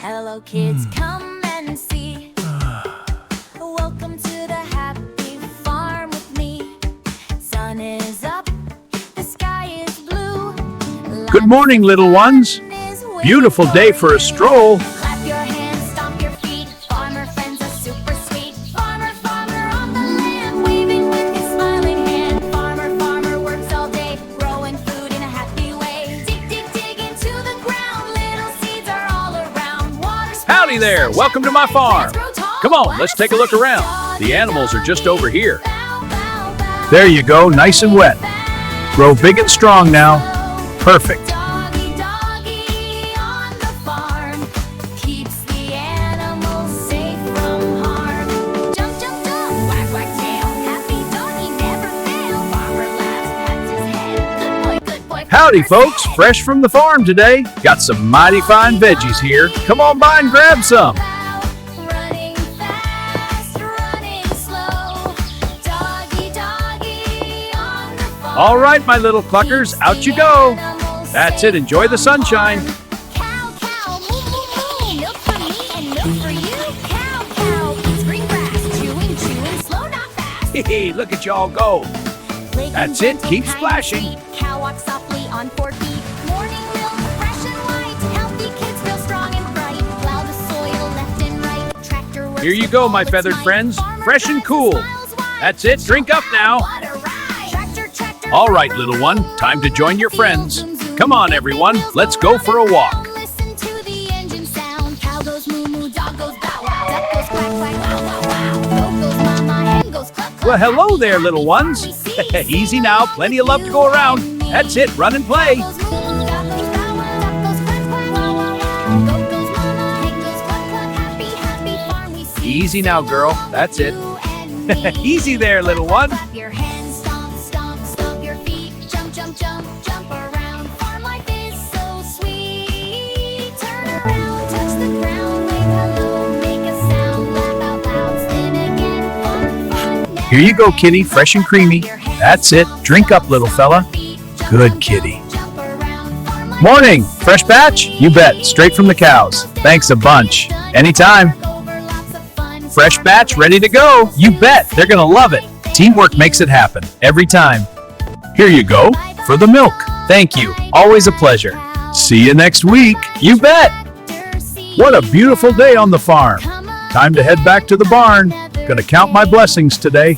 Hello kids, come and see. Welcome to the happy farm with me. Sun is up, the sky is blue. Good morning, little ones. Beautiful day for a stroll. Clap your hands, stomp your feet. Farmer friends are super sweet. Farmer, farmer on the land, waving with his smiling hand. Farmer, farmer works all day, growing food in a happy way. Dig, dig, dig into the ground. Little seeds are all around. Water Howdy there. Welcome to my farm. Come on, let's take a look around. The animals are just over here. There you go, nice and wet. Grow big and strong now. Perfect. Doggy, doggy on the farm keeps the animals safe from harm. Jump, jump, jump, wag, wag tail. Happy doggy never fail. Farmer laughs, pats his head. Good boy, Howdy, farmer, folks. say. Fresh from the farm today. Got some mighty fine veggies here. Come on by and grab some. Running fast, running slow. Doggy, doggy on the farm. All right, my little cluckers, out you go. That's it. Enjoy the sunshine. Cow, cow, moo, moo, moo. Milk for me and milk for you. Cow, cow, eats green grass. Chewing, chewing, slow, not fast. Hey, look at y'all go. That's it. Keep splashing. Cow walks softly on 4 feet. Morning milk, fresh and white. Healthy kids, real strong and bright. Plow the soil left and right. Tractor works Here you with go, all my its feathered might. friends. Farmer Fresh and drives cool. miles wide. That's it. Drink up now. What a ride. Tractor, tractor, All right, little one. Time to join your friends. Come on, everyone. Let's go for a walk. Listen to the engine sound. Cow goes moo moo, dog goes bow wow. Duck goes quack quack, wow wow wow. Goat goes mama, hen goes cluck cluck. Well, hello there, little ones. Easy now. Plenty of love to go around. That's it. Run and play. Cow goes moo moo, dog goes bow wow. Duck goes quack quack, wow wow wow. Goat goes mama, hen goes cluck cluck. Happy, happy farm we see. Easy now, girl. That's it. You and me. Easy there, little one. Clap your hands, stomp, stomp, stomp your feet. Jump, jump, jump, jump around. Farm life is so sweet. Turn around, touch the ground, wave hello, make a sound, laugh out loud, spin again. Fun, fun. Here you go, kitty. Fresh and creamy. That's it. Drink up, little fella. Good kitty. Jump around, farm life Morning. is so Fresh batch? You bet. Straight from the cows. Thanks a bunch. Anytime. over, lots of fun. Fresh batch ready to go. You bet. They're going to love it. Teamwork makes it happen. Every time. Here you go. For the milk. Thank you. Always a pleasure. See you next week. You bet. What a beautiful day on the farm. Time to head back to the barn. Gonna count my blessings today.